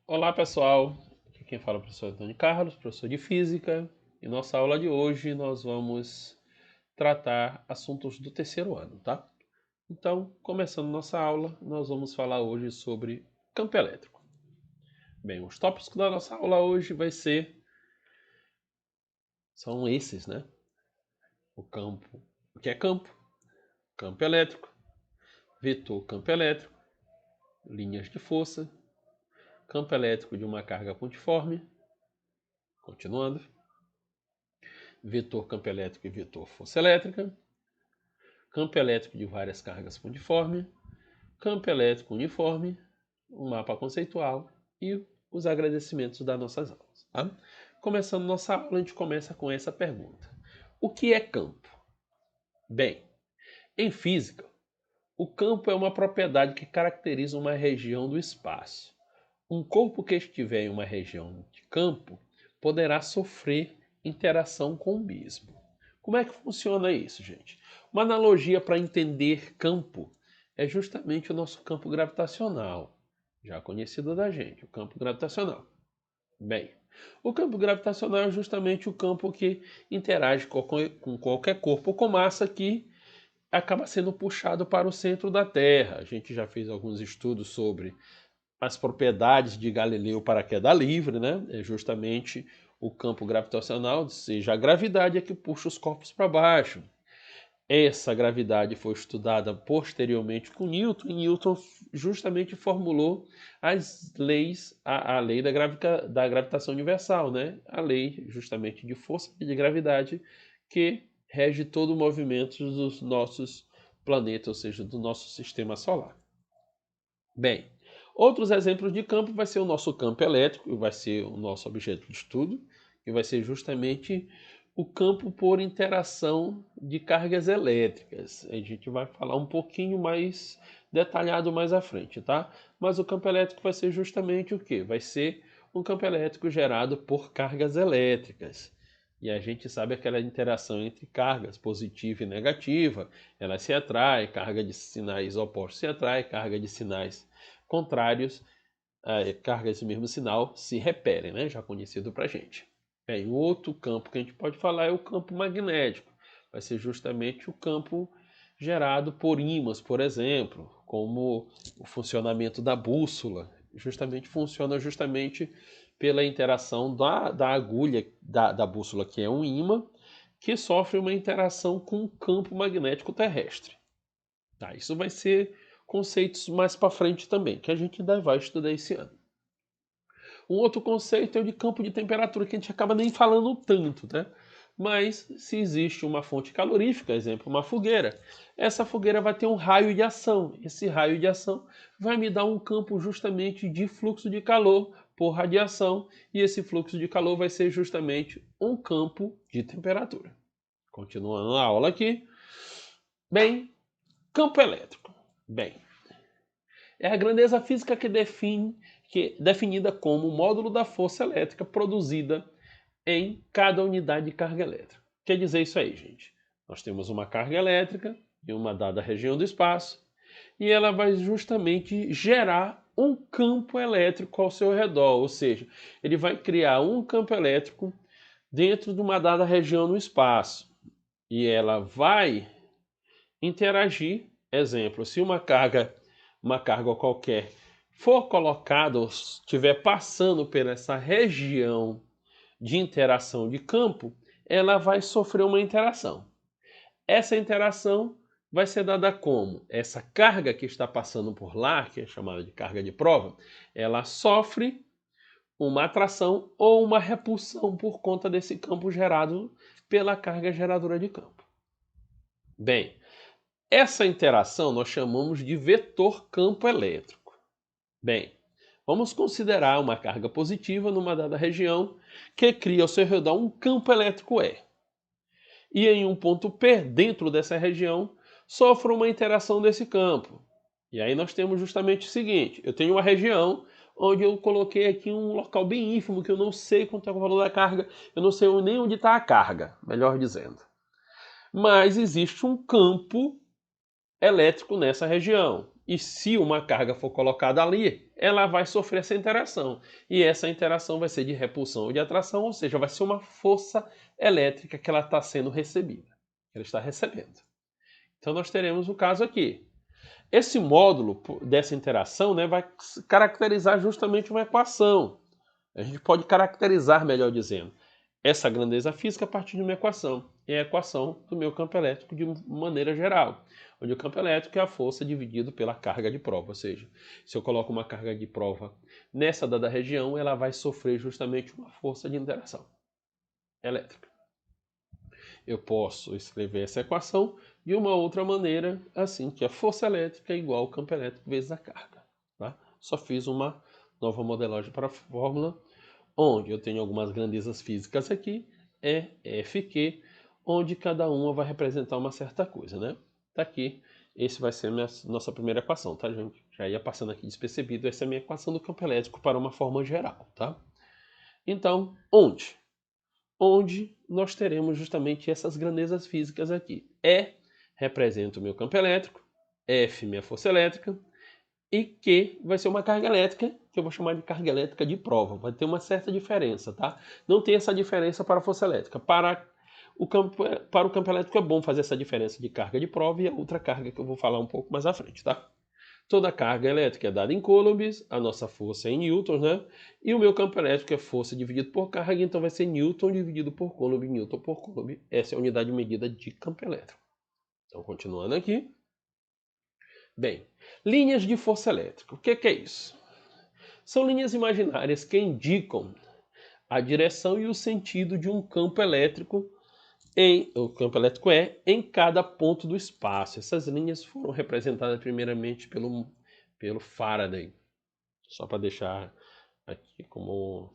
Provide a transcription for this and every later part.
Olá pessoal, aqui quem fala é o professor Antônio Carlos, professor de Física, e nossa aula de hoje nós vamos tratar assuntos do terceiro ano, tá? Então, começando nossa aula, nós vamos falar hoje sobre campo elétrico. Bem, os tópicos da nossa aula hoje são esses, né? O que é campo elétrico, vetor campo elétrico, linhas de força, campo elétrico de uma carga pontiforme, continuando, vetor campo elétrico e vetor força elétrica, campo elétrico de várias cargas pontiforme, campo elétrico uniforme, um mapa conceitual e os agradecimentos das nossas aulas. Tá? Começando nossa aula, a gente começa com essa pergunta. O que é campo? Bem, em física, o campo é uma propriedade que caracteriza uma região do espaço. Um corpo que estiver em uma região de campo poderá sofrer interação com o mesmo. Como é que funciona isso, gente? Uma analogia para entender campo é justamente o nosso campo gravitacional, já conhecido da gente, o campo gravitacional. Bem, o campo gravitacional é justamente o campo que interage com qualquer corpo com massa que acaba sendo puxado para o centro da Terra. A gente já fez alguns estudos sobre as propriedades de Galileu para a queda livre, né? É justamente o campo gravitacional, ou seja, a gravidade é que puxa os corpos para baixo. Essa gravidade foi estudada posteriormente com Newton, e Newton justamente formulou as leis, a lei da gravitação universal, né? A lei justamente de força e de gravidade que rege todo o movimento dos nossos planetas, ou seja, do nosso sistema solar. Bem, outros exemplos de campo vai ser o nosso campo elétrico, que vai ser o nosso objeto de estudo, que vai ser justamente o campo por interação de cargas elétricas. A gente vai falar um pouquinho mais detalhado mais à frente, tá? Mas o campo elétrico vai ser justamente o quê? Vai ser um campo elétrico gerado por cargas elétricas. E a gente sabe aquela interação entre cargas positiva e negativa, ela se atrai, carga de sinais opostos se atrai, carga de sinais contrários, cargas do mesmo sinal se repelem, né? Já conhecido para a gente. Bem, o outro campo que a gente pode falar é o campo magnético. Vai ser justamente o campo gerado por ímãs, por exemplo, como o funcionamento da bússola. Funciona justamente pela interação da agulha da bússola, que é um ímã, que sofre uma interação com o campo magnético terrestre. Tá, isso vai ser conceitos mais para frente também, que a gente ainda vai estudar esse ano. Um outro conceito é o de campo de temperatura, que a gente acaba nem falando tanto, né? Mas se existe uma fonte calorífica, exemplo, uma fogueira, essa fogueira vai ter um raio de ação. Esse raio de ação vai me dar um campo justamente de fluxo de calor por radiação, e esse fluxo de calor vai ser justamente um campo de temperatura. Continuando a aula aqui. Bem, campo elétrico. Bem, é a grandeza física definida como o módulo da força elétrica produzida em cada unidade de carga elétrica. Quer dizer isso aí, gente? Nós temos uma carga elétrica em uma dada região do espaço e ela vai justamente gerar um campo elétrico ao seu redor, ou seja, ele vai criar um campo elétrico dentro de uma dada região no espaço e ela vai interagir. Exemplo, se uma carga qualquer for colocada ou estiver passando por essa região de interação de campo, ela vai sofrer uma interação. Essa interação vai ser dada como? Essa carga que está passando por lá, que é chamada de carga de prova, ela sofre uma atração ou uma repulsão por conta desse campo gerado pela carga geradora de campo. Bem, essa interação nós chamamos de vetor campo elétrico. Bem, vamos considerar uma carga positiva numa dada região que cria ao seu redor um campo elétrico E. E em um ponto P, dentro dessa região, sofre uma interação desse campo. E aí nós temos justamente o seguinte, eu tenho uma região onde eu coloquei aqui um local bem ínfimo, que eu não sei quanto é o valor da carga, eu não sei nem onde está a carga, melhor dizendo. Mas existe um campo elétrico nessa região. E se uma carga for colocada ali, ela vai sofrer essa interação. E essa interação vai ser de repulsão ou de atração, ou seja, vai ser uma força elétrica que ela está sendo recebida. Ela está recebendo. Então nós teremos o caso aqui. Esse módulo dessa interação, né, vai caracterizar justamente uma equação. A gente pode caracterizar, melhor dizendo, essa grandeza física a partir de uma equação. É a equação do meu campo elétrico de maneira geral, onde o campo elétrico é a força dividido pela carga de prova. Ou seja, se eu coloco uma carga de prova nessa dada região, ela vai sofrer justamente uma força de interação elétrica. Eu posso escrever essa equação de uma outra maneira, assim, que a força elétrica é igual ao campo elétrico vezes a carga. Tá? Só fiz uma nova modelagem para a fórmula, onde eu tenho algumas grandezas físicas aqui, E, F, Q, onde cada uma vai representar uma certa coisa, né? Tá aqui, esse vai ser a nossa primeira equação, tá, gente? Já ia passando aqui despercebido, essa é a minha equação do campo elétrico para uma forma geral, tá? Então, onde nós teremos justamente essas grandezas físicas aqui. E representa o meu campo elétrico, F minha força elétrica, e Q vai ser uma carga elétrica, que eu vou chamar de carga elétrica de prova. Vai ter uma certa diferença, tá? Não tem essa diferença para a força elétrica. Para o campo elétrico é bom fazer essa diferença de carga de prova e a outra carga que eu vou falar um pouco mais à frente, tá? Toda carga elétrica é dada em coulombs, a nossa força é em newtons, né? E o meu campo elétrico é força dividido por carga, então vai ser newton dividido por coulomb, newton por coulomb. Essa é a unidade de medida de campo elétrico. Então, continuando aqui. Bem, linhas de força elétrica. O que é isso? São linhas imaginárias que indicam a direção e o sentido de um campo elétrico em cada ponto do espaço. Essas linhas foram representadas primeiramente pelo Faraday. Só para deixar aqui como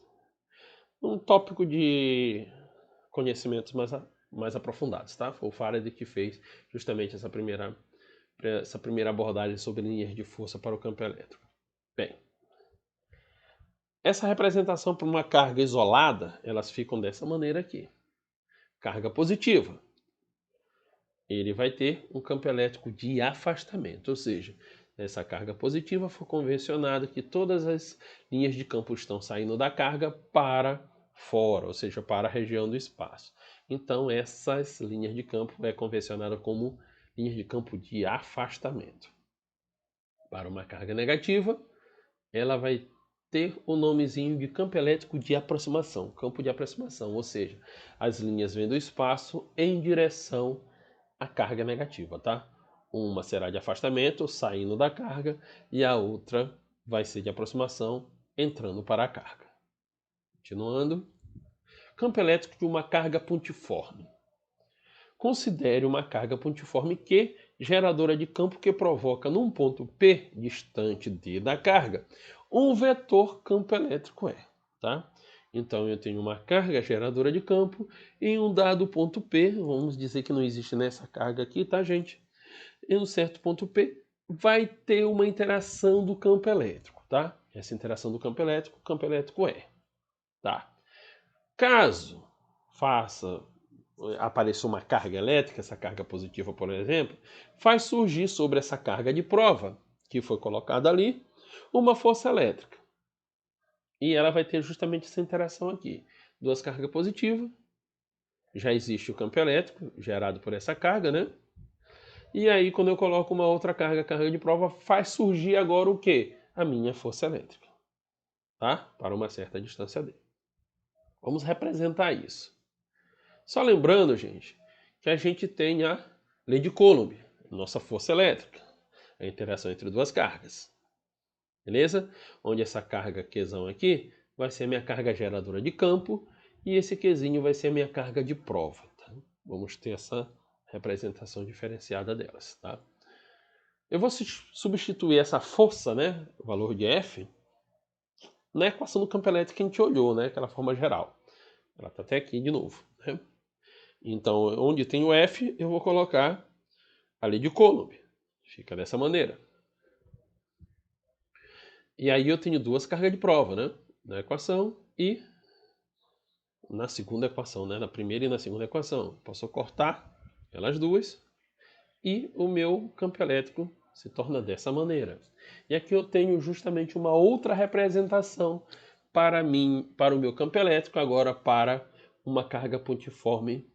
um tópico de conhecimentos mais aprofundados, tá? Foi o Faraday que fez justamente essa primeira abordagem sobre linhas de força para o campo elétrico. Bem, essa representação para uma carga isolada, elas ficam dessa maneira aqui. Carga positiva. Ele vai ter um campo elétrico de afastamento, ou seja, essa carga positiva foi convencionado que todas as linhas de campo estão saindo da carga para fora, ou seja, para a região do espaço. Então, essas linhas de campo é convencionada como linhas de campo de afastamento. Para uma carga negativa, ela vai ter o nomezinho de campo elétrico de aproximação, campo de aproximação, ou seja, as linhas vêm do espaço em direção à carga negativa, tá? Uma será de afastamento, saindo da carga, e a outra vai ser de aproximação, entrando para a carga. Continuando. Campo elétrico de uma carga pontiforme. Considere uma carga pontiforme Q, geradora de campo que provoca num ponto P, distante D da carga, um vetor campo elétrico E. Tá? Então eu tenho uma carga geradora de campo em um dado ponto P, vamos dizer que não existe nessa carga aqui, tá, gente? Em um certo ponto P vai ter uma interação do campo elétrico, tá? Essa interação do campo elétrico E. Tá? Caso apareça uma carga elétrica, essa carga positiva, por exemplo, faz surgir sobre essa carga de prova, que foi colocada ali, uma força elétrica. E ela vai ter justamente essa interação aqui. Duas cargas positivas, já existe o campo elétrico gerado por essa carga, né? E aí, quando eu coloco uma outra carga de prova, faz surgir agora o quê? A minha força elétrica, tá? Para uma certa distância D. Vamos representar isso. Só lembrando, gente, que a gente tem a lei de Coulomb, nossa força elétrica, a interação entre duas cargas. Beleza? Onde essa carga Qzão aqui vai ser a minha carga geradora de campo e esse Qzinho vai ser a minha carga de prova. Tá? Vamos ter essa representação diferenciada delas. Tá? Eu vou substituir essa força, né, o valor de F, na equação do campo elétrico que a gente olhou, né, aquela forma geral. Ela está até aqui de novo. Né? Então, onde tem o F, eu vou colocar a lei de Coulomb. Fica dessa maneira. E aí eu tenho duas cargas de prova, né? Na equação e na segunda equação, né? Na primeira e na segunda equação. Posso cortar elas duas e o meu campo elétrico Se torna dessa maneira. E aqui eu tenho justamente uma outra representação para o meu campo elétrico, agora para uma carga pontiforme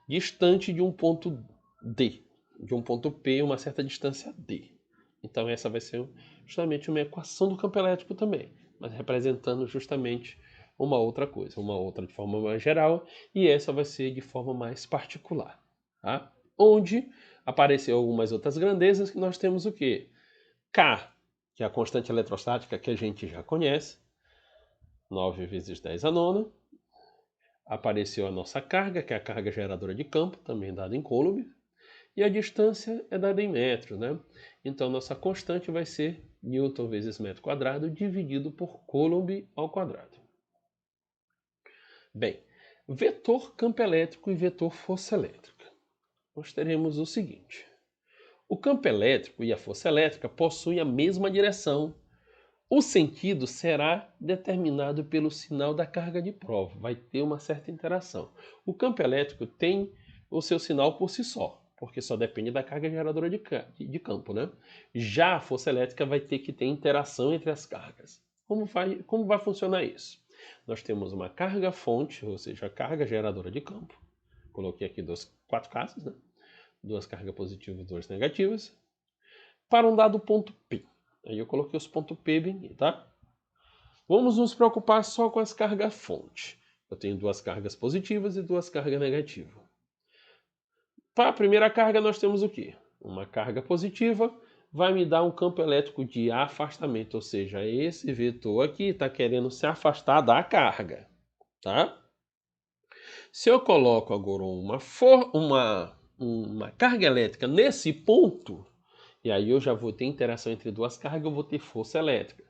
distante de um ponto D, de um ponto P, uma certa distância D. Então essa vai ser justamente uma equação do campo elétrico também, mas representando justamente uma outra coisa, uma outra de forma mais geral, e essa vai ser de forma mais particular. Tá? Onde apareceu algumas outras grandezas que nós temos o quê? K, que é a constante eletrostática que a gente já conhece, 9 vezes 10 a nona. Apareceu a nossa carga, que é a carga geradora de campo, também dada em coulomb, e a distância é dada em metros, né? Então nossa constante vai ser Newton vezes metro quadrado dividido por coulomb ao quadrado. Bem, vetor campo elétrico e vetor força elétrica. Nós teremos o seguinte: o campo elétrico e a força elétrica possuem a mesma direção. O sentido será determinado pelo sinal da carga de prova, vai ter uma certa interação. O campo elétrico tem o seu sinal por si só, porque só depende da carga geradora de campo, né? Já a força elétrica vai ter que ter interação entre as cargas. Como vai funcionar isso? Nós temos uma carga fonte, ou seja, a carga geradora de campo. Coloquei aqui 4 casos, né? 2 cargas positivas e 2 negativas, para um dado ponto P. Aí eu coloquei os pontos P bem aqui, tá? Vamos nos preocupar só com as cargas fonte. Eu tenho 2 cargas positivas e 2 cargas negativas. Para a primeira carga nós temos o quê? Uma carga positiva vai me dar um campo elétrico de afastamento, ou seja, esse vetor aqui está querendo se afastar da carga, tá? Se eu coloco agora uma carga elétrica nesse ponto, e aí eu já vou ter interação entre 2 cargas, eu vou ter força elétrica.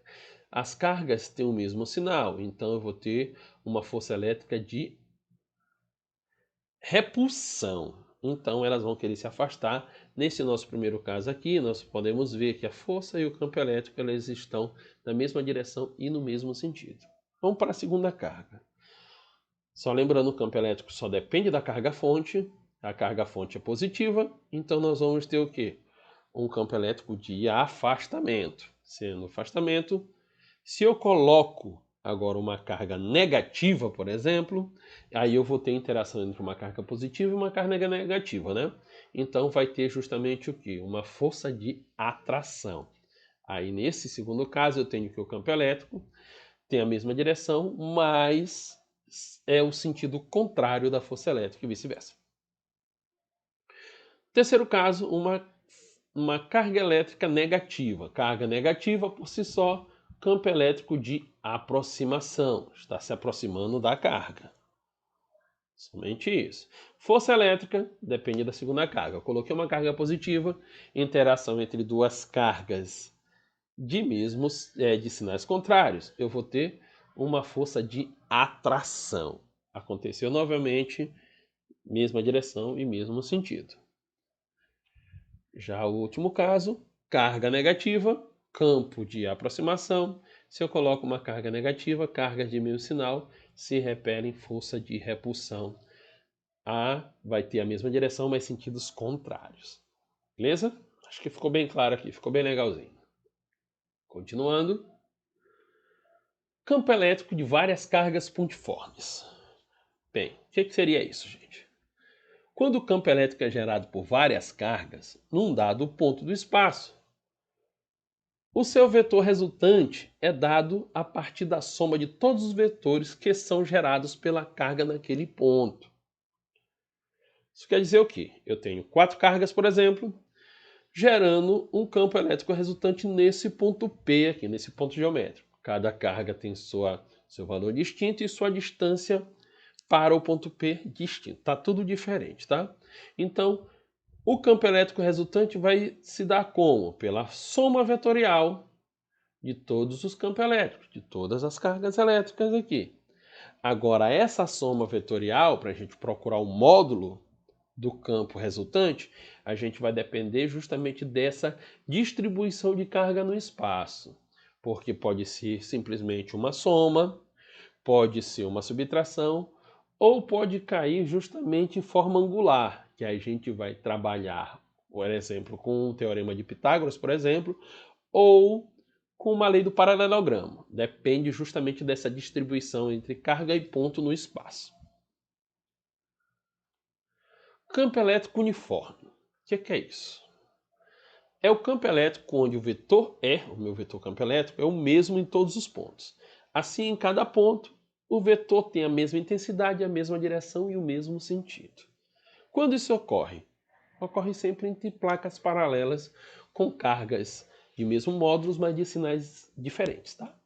As cargas têm o mesmo sinal, então eu vou ter uma força elétrica de repulsão. Então elas vão querer se afastar. Nesse nosso primeiro caso aqui, nós podemos ver que a força e o campo elétrico eles estão na mesma direção e no mesmo sentido. Vamos para a segunda carga. Só lembrando, o campo elétrico só depende da carga fonte. A carga fonte é positiva, então nós vamos ter o quê? Um campo elétrico de afastamento. Sendo afastamento, se eu coloco agora uma carga negativa, por exemplo, aí eu vou ter interação entre uma carga positiva e uma carga negativa, né? Então vai ter justamente o quê? Uma força de atração. Aí nesse segundo caso eu tenho que o campo elétrico tem a mesma direção, mas é o sentido contrário da força elétrica e vice-versa. Terceiro caso, uma carga elétrica negativa. Carga negativa por si só, campo elétrico de aproximação. Está se aproximando da carga. Somente isso. Força elétrica depende da segunda carga. Eu coloquei uma carga positiva, interação entre 2 cargas de sinais contrários. Eu vou ter uma força de atração. Aconteceu novamente, mesma direção e mesmo sentido. Já o último caso, carga negativa, campo de aproximação. Se eu coloco uma carga negativa, cargas de meio sinal se repelem, força de repulsão. A vai ter a mesma direção, mas sentidos contrários. Beleza? Acho que ficou bem claro aqui, ficou bem legalzinho. Continuando. Campo elétrico de várias cargas pontiformes. Bem, o que seria isso, gente? Quando o campo elétrico é gerado por várias cargas num dado ponto do espaço, o seu vetor resultante é dado a partir da soma de todos os vetores que são gerados pela carga naquele ponto. Isso quer dizer o quê? Eu tenho 4 cargas, por exemplo, gerando um campo elétrico resultante nesse ponto P aqui, nesse ponto geométrico. Cada carga tem seu valor distinto e sua distância para o ponto P distinto. Tá tudo diferente, tá? Então, o campo elétrico resultante vai se dar como? Pela soma vetorial de todos os campos elétricos, de todas as cargas elétricas aqui. Agora, essa soma vetorial, para a gente procurar o módulo do campo resultante, a gente vai depender justamente dessa distribuição de carga no espaço. Porque pode ser simplesmente uma soma, pode ser uma subtração, ou pode cair justamente em forma angular, que a gente vai trabalhar por exemplo, com o teorema de Pitágoras, por exemplo, ou com uma lei do paralelogramo. Depende justamente dessa distribuição entre carga e ponto no espaço. Campo elétrico uniforme. O que é isso? É o campo elétrico onde o vetor E, o meu vetor campo elétrico, é o mesmo em todos os pontos. Assim, em cada ponto, o vetor tem a mesma intensidade, a mesma direção e o mesmo sentido. Quando isso ocorre? Ocorre sempre entre placas paralelas com cargas de mesmo módulos, mas de sinais diferentes, tá?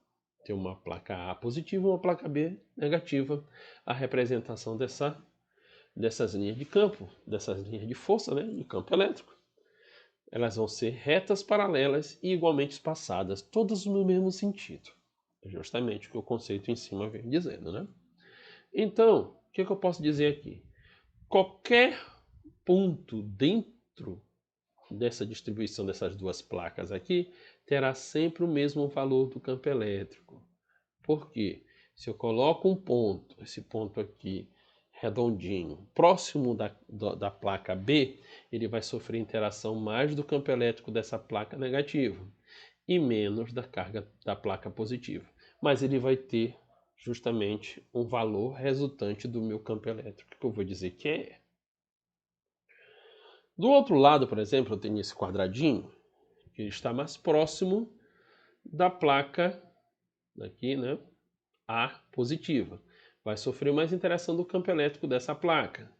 Tem uma placa A positiva e uma placa B negativa. A representação dessas linhas de campo, dessas linhas de força, né, de campo elétrico, elas vão ser retas paralelas e igualmente espaçadas, todas no mesmo sentido. É justamente o que o conceito em cima vem dizendo, né? Então, o que eu posso dizer aqui? Qualquer ponto dentro dessa distribuição dessas duas placas aqui terá sempre o mesmo valor do campo elétrico. Por quê? Se eu coloco um ponto, esse ponto aqui, redondinho, próximo da placa B, ele vai sofrer interação mais do campo elétrico dessa placa negativa e menos da carga da placa positiva. Mas ele vai ter justamente um valor resultante do meu campo elétrico, que eu vou dizer que é. Do outro lado, por exemplo, eu tenho esse quadradinho, que está mais próximo da placa aqui, né? A positiva. Vai sofrer mais interação do campo elétrico dessa placa.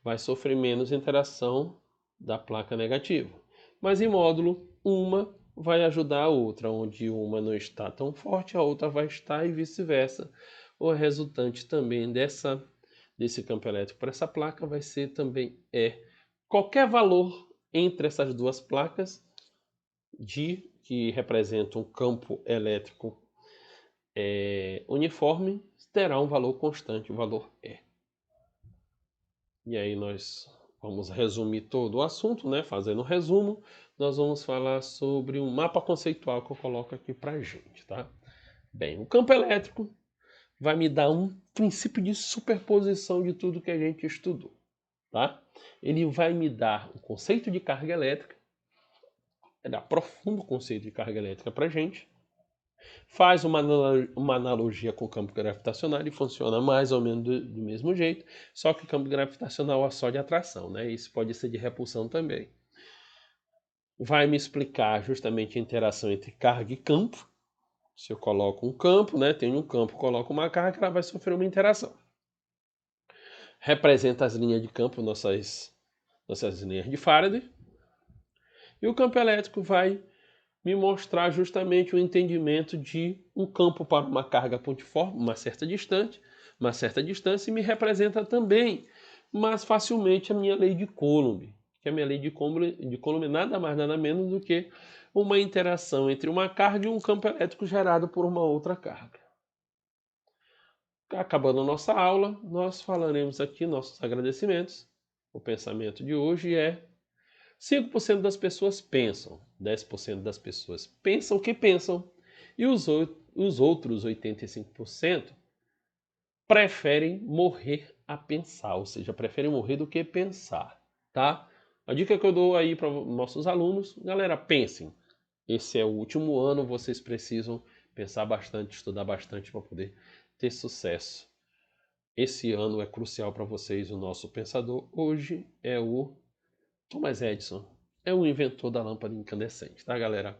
Vai sofrer menos interação da placa negativa. Mas em módulo, uma vai ajudar a outra. Onde uma não está tão forte, a outra vai estar e vice-versa. O resultante também desse campo elétrico para essa placa vai ser também qualquer valor entre essas duas placas que representa um campo elétrico uniforme terá um valor constante, o valor E. E aí nós vamos resumir todo o assunto, né? Fazendo um resumo, nós vamos falar sobre um mapa conceitual que eu coloco aqui pra gente, tá? Bem, o campo elétrico vai me dar um princípio de superposição de tudo que a gente estudou, tá? Ele vai me dar o conceito de carga elétrica, ele aprofunda o conceito de carga elétrica pra gente, faz uma analogia com o campo gravitacional e funciona mais ou menos do mesmo jeito, só que o campo gravitacional é só de atração, né? Isso pode ser de repulsão também. Vai me explicar justamente a interação entre carga e campo. Se eu coloco um campo, né? Tenho um campo, coloco uma carga, ela vai sofrer uma interação. Representa as linhas de campo, nossas linhas de Faraday. E o campo elétrico vai me mostrar justamente o entendimento de um campo para uma carga pontiforme, uma certa distância, e me representa também mais facilmente a minha lei de Coulomb, que a minha lei de Coulomb nada mais nada menos do que uma interação entre uma carga e um campo elétrico gerado por uma outra carga. Acabando a nossa aula, nós falaremos aqui nossos agradecimentos. O pensamento de hoje é: 5% das pessoas pensam, 10% das pessoas pensam que pensam, e os outros 85% preferem morrer a pensar, ou seja, preferem morrer do que pensar, tá? A dica que eu dou aí para nossos alunos: galera, pensem. Esse é o último ano, vocês precisam pensar bastante, estudar bastante para poder ter sucesso. Esse ano é crucial para vocês. O nosso pensador hoje é o Thomas Edison, é o inventor da lâmpada incandescente, tá, galera?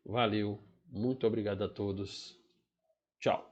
Valeu, muito obrigado a todos. Tchau.